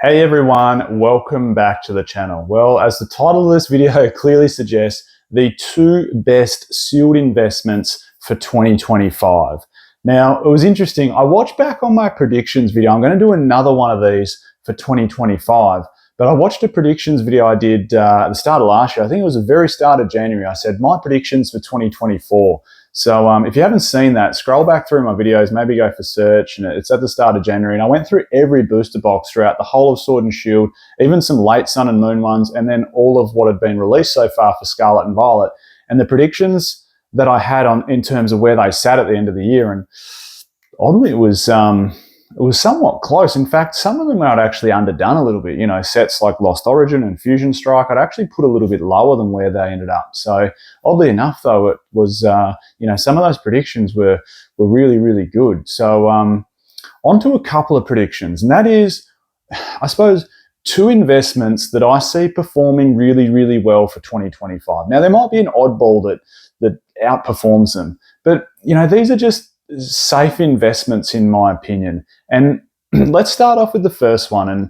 Hey everyone, welcome back to the channel. Well, as the title of this video clearly suggests, the two best sealed investments for 2025. Now, it was interesting. I watched back on my predictions video. I'm going to do another one of these for 2025. But I watched a predictions video I did at the start of last year. I think it was the very start of January. I said my predictions for 2024. So if you haven't seen that, scroll back through my videos, maybe go for search, and it's at the start of January. And I went through every booster box throughout the whole of Sword and Shield, even some late Sun and Moon ones, and then all of what had been released so far for Scarlet and Violet. And the predictions that I had on in terms of where they sat at the end of the year, and oddly, it was somewhat close. In fact, some of them I'd actually underdone a little bit. You know, sets like Lost Origin and Fusion Strike, I'd actually put a little bit lower than where they ended up. So oddly enough, though, it was, some of those predictions were really, really good. So on to a couple of predictions, and that is, I suppose, two investments that I see performing really, really well for 2025. Now, there might be an oddball that outperforms them, but, these are just safe investments in my opinion. And let's start off with the first one. And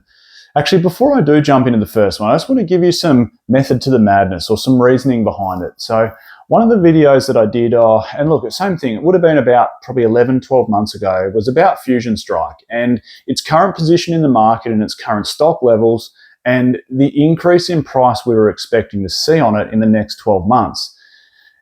actually, before I do jump into the first one, I just want to give you some method to the madness or some reasoning behind it. So one of the videos that I did, and look, same thing, it would have been about probably 11, 12 months ago, was about Fusion Strike and its current position in the market and its current stock levels and the increase in price we were expecting to see on it in the next 12 months.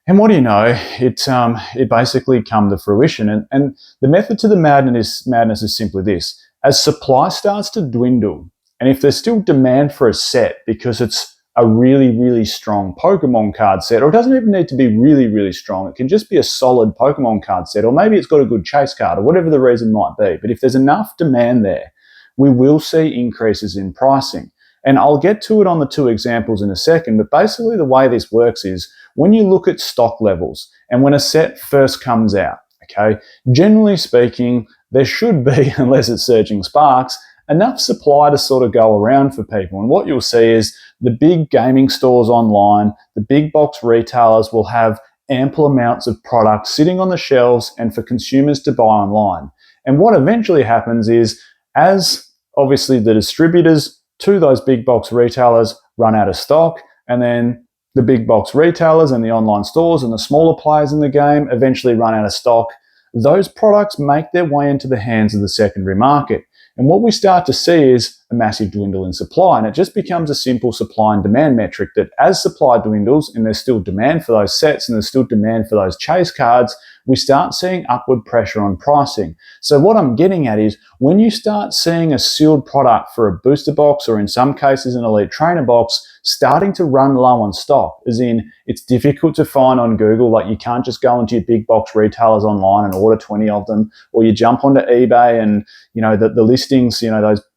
And what do you know? It basically come to fruition. And the method to the madness is simply this. As supply starts to dwindle, and if there's still demand for a set because it's a really, really strong Pokemon card set, or it doesn't even need to be really, really strong. It can just be a solid Pokemon card set, or maybe it's got a good chase card, or whatever the reason might be. But if there's enough demand there, we will see increases in pricing. And I'll get to it on the two examples in a second, but basically the way this works is when you look at stock levels and when a set first comes out, okay, generally speaking, there should be, unless it's surging sparks, enough supply to sort of go around for people. And what you'll see is the big gaming stores online, the big box retailers will have ample amounts of product sitting on the shelves and for consumers to buy online. And what eventually happens is, as obviously the distributors to those big box retailers run out of stock, and then the big box retailers and the online stores and the smaller players in the game eventually run out of stock, those products make their way into the hands of the secondary market. And what we start to see is a massive dwindle in supply, and it just becomes a simple supply and demand metric that as supply dwindles and there's still demand for those sets and there's still demand for those chase cards, we start seeing upward pressure on pricing. So what I'm getting at is when you start seeing a sealed product for a booster box, or in some cases an elite trainer box, starting to run low on stock, as in it's difficult to find on Google. Like, you can't just go into your big box retailers online and order 20 of them, or you jump onto eBay and the listings,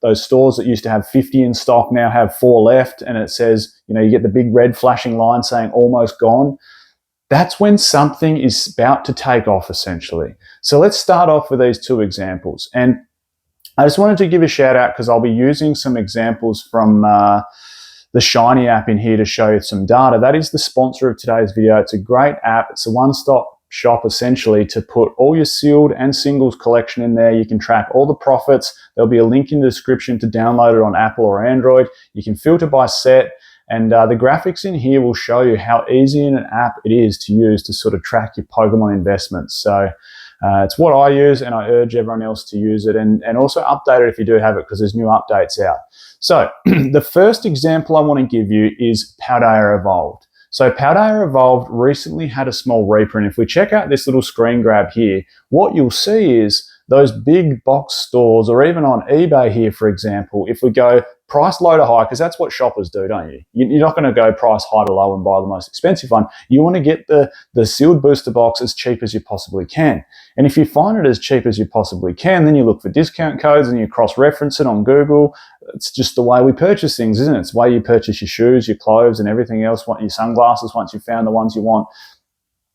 those stores that used to have 50 in stock now have 4 left, and it says, you get the big red flashing line saying almost gone. That's when something is about to take off, essentially. So let's start off with these two examples. And I just wanted to give a shout out because I'll be using some examples from the Shiny app in here to show you some data. That is the sponsor of today's video. It's a great app. It's a one-stop shop, essentially, to put all your sealed and singles collection in there. You can track all the profits. There'll be a link in the description to download it on Apple or Android. You can filter by set. And the graphics in here will show you how easy in an app it is to use to sort of track your Pokemon investments. So it's what I use, and I urge everyone else to use it, and also update it if you do have it, because there's new updates out. So the first example I want to give you is Paldea Evolved. So Paldea Evolved recently had a small reprint. If we check out this little screen grab here, what you'll see is those big box stores, or even on eBay here, for example, if we go price low to high, because that's what shoppers do, don't you? You're not going to go price high to low and buy the most expensive one. You want to get the sealed booster box as cheap as you possibly can. And if you find it as cheap as you possibly can, then you look for discount codes and you cross-reference it on Google. It's just the way we purchase things, isn't it? It's the way you purchase your shoes, your clothes, and everything else, your sunglasses, once you've found the ones you want.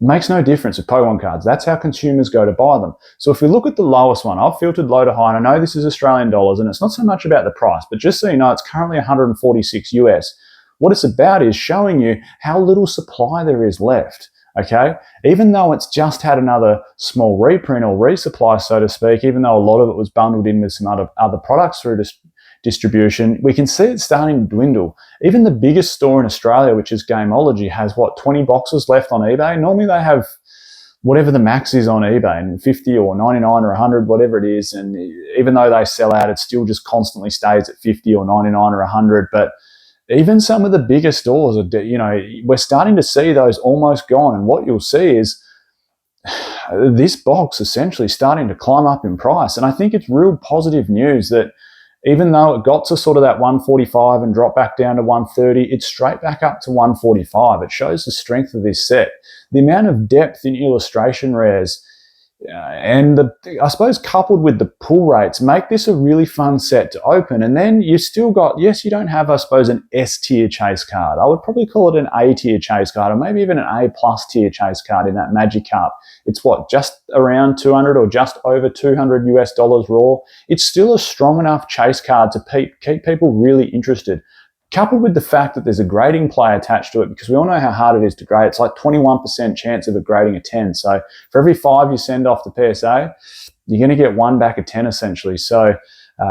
Makes no difference with Pokemon cards. That's how consumers go to buy them. So if we look at the lowest one, I've filtered low to high, and I know this is Australian dollars, and it's not so much about the price, but just so you know, it's currently 146 US. What it's about is showing you how little supply there is left, okay? Even though it's just had another small reprint or resupply, so to speak, even though a lot of it was bundled in with some other products through distribution, we can see it starting to dwindle. Even the biggest store in Australia, which is Gameology, has what, 20 boxes left on eBay? Normally they have whatever the max is on eBay, and 50 or 99 or 100, whatever it is. And even though they sell out, it still just constantly stays at 50 or 99 or 100. But even some of the bigger stores are, you know, we're starting to see those almost gone. And what you'll see is this box essentially starting to climb up in price. And I think it's real positive news that even though it got to sort of that 145 and dropped back down to 130, it's straight back up to 145. It shows the strength of this set. The amount of depth in illustration rares and I suppose coupled with the pull rates make this a really fun set to open. And then you still got, yes, you don't have, I suppose, an S tier chase card. I would probably call it an A tier chase card, or maybe even an A plus tier chase card in that Magikarp. It's what, just around 200 or just over 200 US dollars raw. It's still a strong enough chase card to keep people really interested. Coupled with the fact that there's a grading play attached to it, because we all know how hard it is to grade. It's like 21% chance of it grading a 10. So for every 5 you send off to PSA, you're going to get 1 back a 10 essentially. So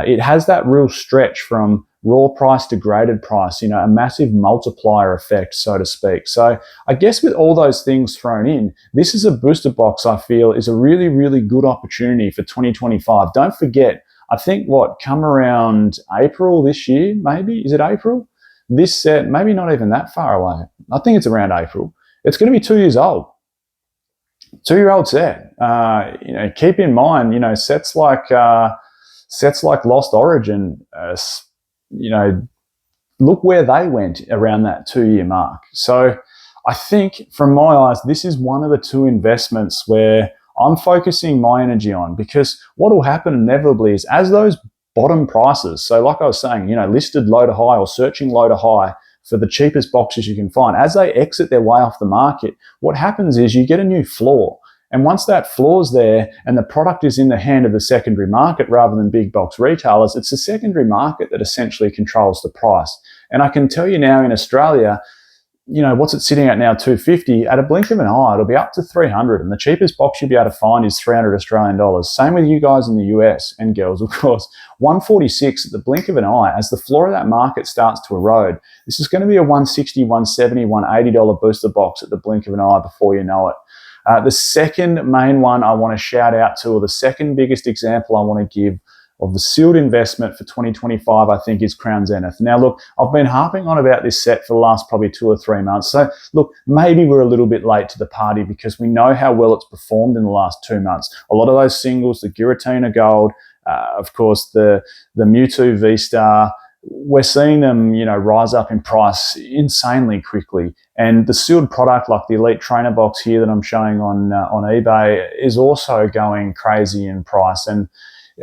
it has that real stretch from raw price to graded price, you know, a massive multiplier effect, so to speak. So I guess with all those things thrown in, this is a booster box I feel is a really, really good opportunity for 2025. Don't forget, I think come around April this year, maybe? Is it April? This set, maybe not even that far away. I think it's around April. It's going to be 2 years old. 2-year-old set. You know, keep in mind, you know, sets like Lost Origin, you know, look where they went around that 2-year mark. So I think from my eyes, this is one of the 2 investments where I'm focusing my energy on, because what will happen inevitably is as those bottom prices, so like I was saying, you know, listed low to high or searching low to high for the cheapest boxes you can find, as they exit their way off the market, what happens is you get a new floor. And once that floor's there and the product is in the hand of the secondary market rather than big box retailers, it's the secondary market that essentially controls the price. And I can tell you now in Australia, you know, what's it sitting at now, 250, at a blink of an eye, it'll be up to 300. And the cheapest box you'll be able to find is 300 Australian dollars. Same with you guys in the US and girls, of course. 146 at the blink of an eye, as the floor of that market starts to erode. This is going to be a 160, 170, $180 booster box at the blink of an eye before you know it. The second main one I want to shout out to, or the second biggest example I want to give of the sealed investment for 2025, I think, is Crown Zenith. Now, look, I've been harping on about this set for the last probably 2 or 3 months. So, look, maybe we're a little bit late to the party because we know how well it's performed in the last 2 months. A lot of those singles, the Giratina Gold, of course, the Mewtwo V-Star, we're seeing them, you know, rise up in price insanely quickly. And the sealed product, like the Elite Trainer box here that I'm showing on eBay, is also going crazy in price. And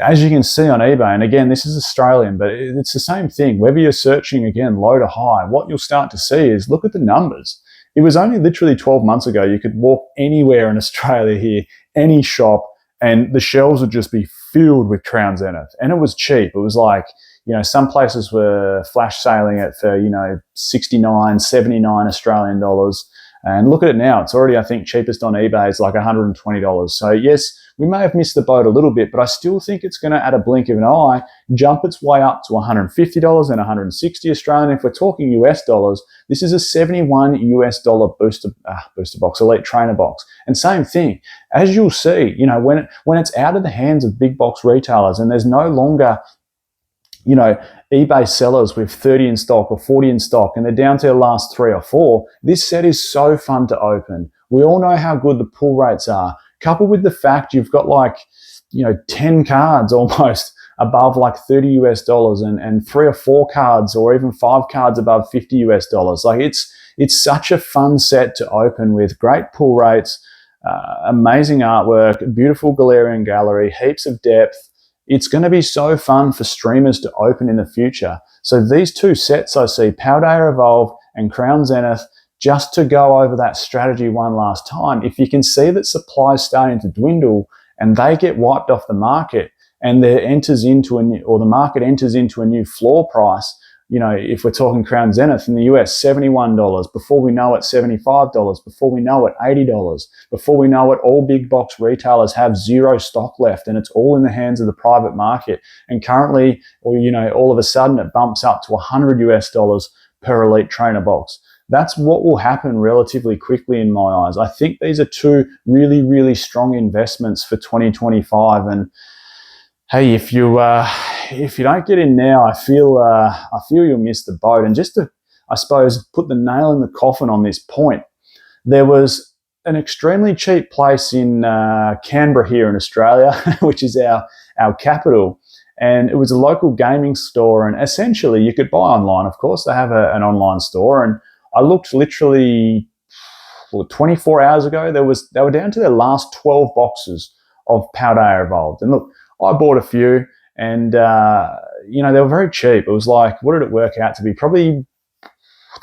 as you can see on eBay, and again, this is Australian, but it's the same thing. Whether you're searching, again, low to high, what you'll start to see is, look at the numbers. It was only literally 12 months ago, you could walk anywhere in Australia here, any shop, and the shelves would just be filled with Crown Zenith. And it was cheap. It was like, you know, some places were flash sailing it for, you know, 69, 79 Australian dollars. And look at it now. It's already, I think, cheapest on eBay is like $120. So yes, we may have missed the boat a little bit, but I still think it's going to, at a blink of an eye, jump its way up to $150 and 160 Australian. If we're talking US dollars, this is a 71 US dollar booster box, Elite Trainer box. And same thing, as you'll see, you know, when it's out of the hands of big box retailers and there's no longer, you know, eBay sellers with 30 in stock or 40 in stock, and they're down to their last 3 or 4, this set is so fun to open. We all know how good the pull rates are, coupled with the fact you've got like, you know, 10 cards almost above like 30 US dollars and 3 or 4 cards or even 5 cards above 50 US dollars. Like it's such a fun set to open with great pull rates, amazing artwork, beautiful Galarian gallery, heaps of depth. It's going to be so fun for streamers to open in the future. So these 2 sets I see, Paldea Evolve and Crown Zenith, just to go over that strategy one last time. If you can see that supply is starting to dwindle and they get wiped off the market and the market enters into a new floor price, if we're talking Crown Zenith in the US, $71. Before we know it, $75. Before we know it, $80. Before we know it, all big box retailers have zero stock left, and it's all in the hands of the private market. And currently, all of a sudden, it bumps up to $100 per elite trainer box. That's what will happen relatively quickly in my eyes. I think these are two really, really strong investments for 2025. And hey, if you don't get in now, I feel you'll miss the boat. And just to, I suppose, put the nail in the coffin on this point, there was an extremely cheap place in Canberra here in Australia, which is our capital. And it was a local gaming store, and essentially you could buy online. Of course, they have an online store, and I looked literally 24 hours ago. They were down to their last 12 boxes of Paldea Evolved. And look, I bought a few, and they were very cheap. It was like, what did it work out to be? Probably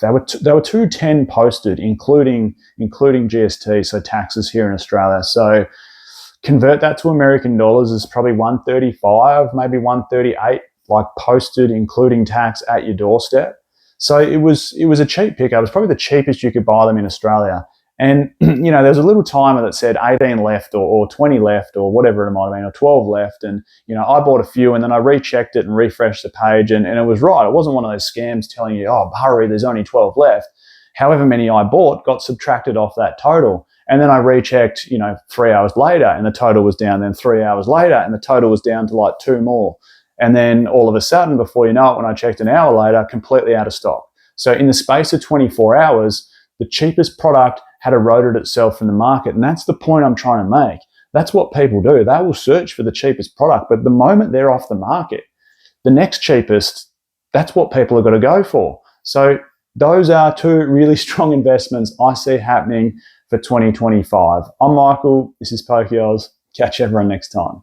they were $210 posted, including GST, so taxes here in Australia. So convert that to American dollars is probably $135, maybe $138, like posted, including tax, at your doorstep. So it was a cheap pickup. It was probably the cheapest you could buy them in Australia. And, there was a little timer that said 18 left or 20 left or whatever it might have been, or 12 left. And, I bought a few, and then I rechecked it and refreshed the page, and it was right. It wasn't one of those scams telling you, oh, hurry, there's only 12 left. However many I bought got subtracted off that total. And then I rechecked, 3 hours later, and the total was down. Then 3 hours later, and the total was down to like 2 more. And then all of a sudden, before you know it, when I checked an hour later, completely out of stock. So in the space of 24 hours, the cheapest product had eroded itself from the market. And that's the point I'm trying to make. That's what people do. They will search for the cheapest product, but the moment they're off the market, the next cheapest, that's what people are going to go for. So those are two really strong investments I see happening for 2025. I'm Michael. This is Pokios. Catch everyone next time.